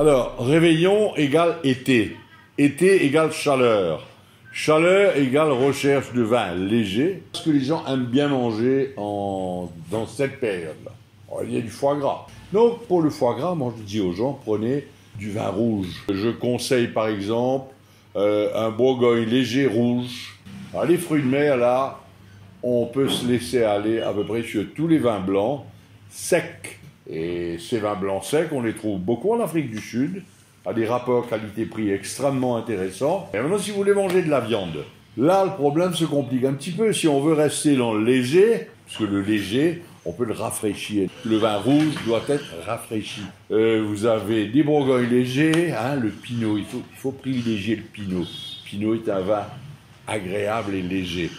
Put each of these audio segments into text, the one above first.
Alors, réveillon égale été. Été égale chaleur. Chaleur égale recherche de vin léger. Parce que les gens aiment bien manger dans cette période-là. Il y a du foie gras. Donc, pour le foie gras, moi je dis aux gens, prenez du vin rouge. Je conseille par exemple un Bourgogne léger rouge. Alors, les fruits de mer, là, on peut se laisser aller à peu près sur tous les vins blancs secs. Et ces vins blancs secs, on les trouve beaucoup en Afrique du Sud, à des rapports qualité-prix extrêmement intéressants. Et maintenant, si vous voulez manger de la viande, là, le problème se complique un petit peu. Si on veut rester dans le léger, parce que le léger, on peut le rafraîchir. Le vin rouge doit être rafraîchi. Vous avez des Bourgognes légers, hein, le Pinot, il faut privilégier le Pinot. Pinot est un vin agréable et léger.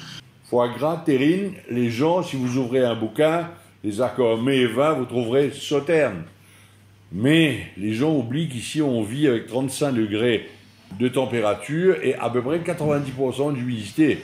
Foie gras, terrine, les gens, si vous ouvrez un bouquin, les accords mets et vins, vous trouverez Sauterne. Mais les gens oublient qu'ici, on vit avec 35 degrés de température et à peu près 90% d'humidité.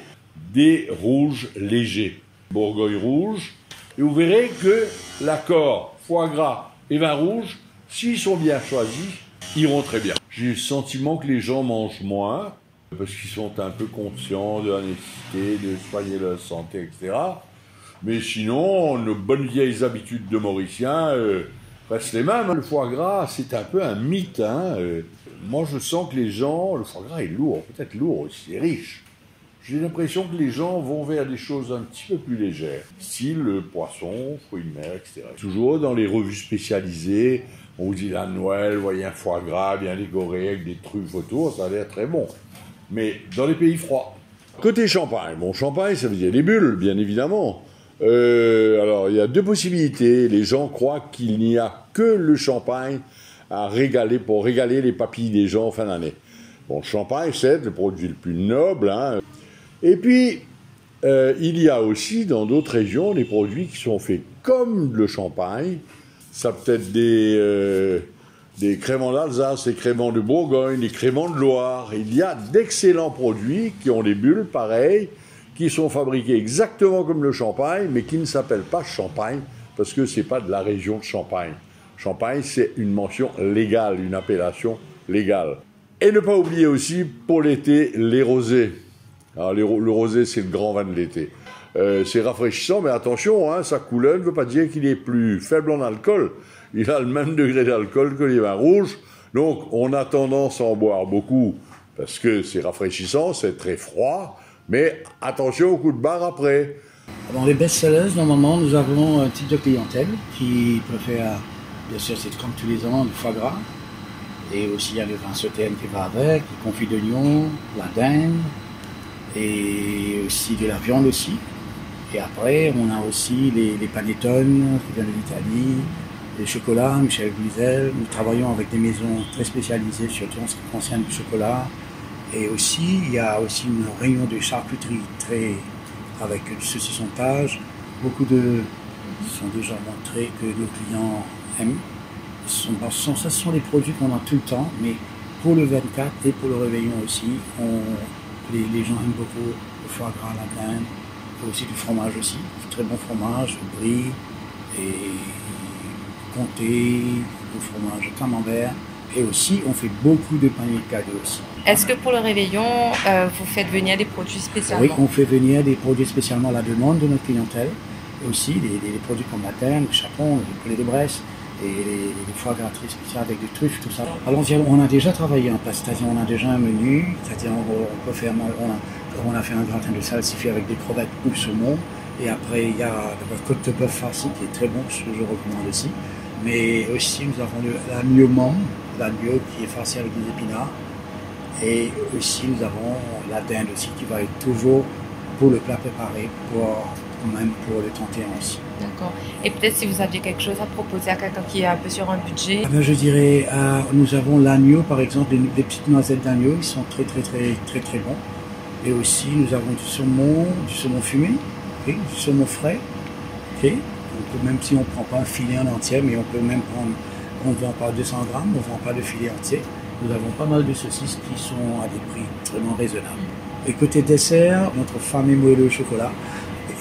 Des rouges légers. Bourgogne rouge. Et vous verrez que l'accord foie gras et vin rouge, s'ils sont bien choisis, iront très bien. J'ai le sentiment que les gens mangent moins, parce qu'ils sont un peu conscients de la nécessité de soigner leur santé, etc. Mais sinon, nos bonnes vieilles habitudes de Mauriciens restent les mêmes. Le foie gras, c'est un peu un mythe. Moi, je sens que les gens... Le foie gras est lourd, peut-être lourd aussi, riche. J'ai l'impression que les gens vont vers des choses un petit peu plus légères, style le poisson, fruits de mer, etc. Toujours dans les revues spécialisées, on vous dit la Noël, voyez un foie gras bien décoré avec des truffes autour, ça a l'air très bon. Mais dans les pays froids. Côté champagne, bon, champagne, ça veut dire des bulles, bien évidemment. Alors, il y a deux possibilités. Les gens croient qu'il n'y a que le champagne à régaler, pour régaler les papilles des gens en fin d'année. Bon, le champagne, c'est le produit le plus noble, hein. Et puis, il y a aussi, dans d'autres régions, des produits qui sont faits comme le champagne. Ça peut être des créments d'Alsace, des créments de Bourgogne, des créments de Loire. Il y a d'excellents produits qui ont des bulles pareilles, qui sont fabriqués exactement comme le champagne, mais qui ne s'appellent pas champagne, parce que ce n'est pas de la région de Champagne. Champagne, c'est une mention légale, une appellation légale. Et ne pas oublier aussi, pour l'été, les rosés. Alors, le rosé, c'est le grand vin de l'été. C'est rafraîchissant, mais attention, hein, sa couleur ne veut pas dire qu'il est plus faible en alcool. Il a le même degré d'alcool que les vins rouges. Donc, on a tendance à en boire beaucoup, parce que c'est rafraîchissant, c'est très froid. Mais attention au coup de barre après. Dans les best-sellers, normalement, nous avons un type de clientèle qui préfère, bien sûr, c'est comme tous les ans, du foie gras. Et aussi, il y a le vin Sauterne qui va avec, le confit d'oignon, la dinde, et aussi de la viande aussi. Et après, on a aussi les panettones qui viennent de l'Italie, les chocolats, Michel Guizel. Nous travaillons avec des maisons très spécialisées, surtout en ce qui concerne le chocolat. Et aussi, il y a aussi une réunion de charcuterie avec du saucissontage. Beaucoup de sont déjà montrés que nos clients aiment. Ce sont des produits qu'on a tout le temps, mais pour le 24 et pour le réveillon aussi, les gens aiment beaucoup le foie gras, la dinde, et aussi du fromage aussi, du très bon fromage, le brie, et comté, le fromage camembert. Et aussi, on fait beaucoup de paniers de cadeaux aussi. Est-ce que pour le réveillon, vous faites venir des produits spécialement? Oui, on fait venir des produits spécialement à la demande de notre clientèle. Et aussi des produits comme la dinde, le chapon, le poulet de Bresse, et les foie gras très spéciaux avec des truffes, tout ça. Alors, on a déjà travaillé en place, c'est-à-dire on a déjà un menu, c'est-à-dire on peut faire, on a fait un gratin de salsifis avec des crevettes ou saumon. Et après, il y a la côte de bœuf farci qui est très bon, ce que je recommande aussi. Mais aussi, nous avons l'agneau qui est farci avec des épinards. Et aussi, nous avons la dinde aussi qui va être toujours pour le plat préparé, même pour le 31 aussi. D'accord. Et peut-être si vous aviez quelque chose à proposer à quelqu'un qui est un peu sur un budget? Je dirais, nous avons l'agneau, par exemple, des petites noisettes d'agneau, ils sont très bons. Et aussi, nous avons du saumon fumé, okay, du saumon frais. Okay. Même si on ne prend pas un filet en entier, mais on peut même prendre, on ne vend pas 200 grammes, on ne vend pas de filet entier. Nous avons pas mal de saucisses qui sont à des prix vraiment raisonnables. Et côté dessert, notre fameux moelleux au chocolat.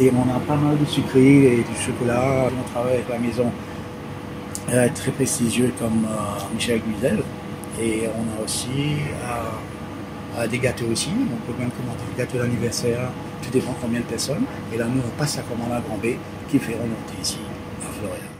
Et on a pas mal de sucreries et du chocolat. On travaille avec la maison très prestigieuse comme Michel Guizel. Et on a aussi des gâteaux aussi. On peut même commander un gâteau d'anniversaire. Tout dépend combien de personnes. Et là, nous, on passe à commande à Grand B qui fait remonter ici à Florian.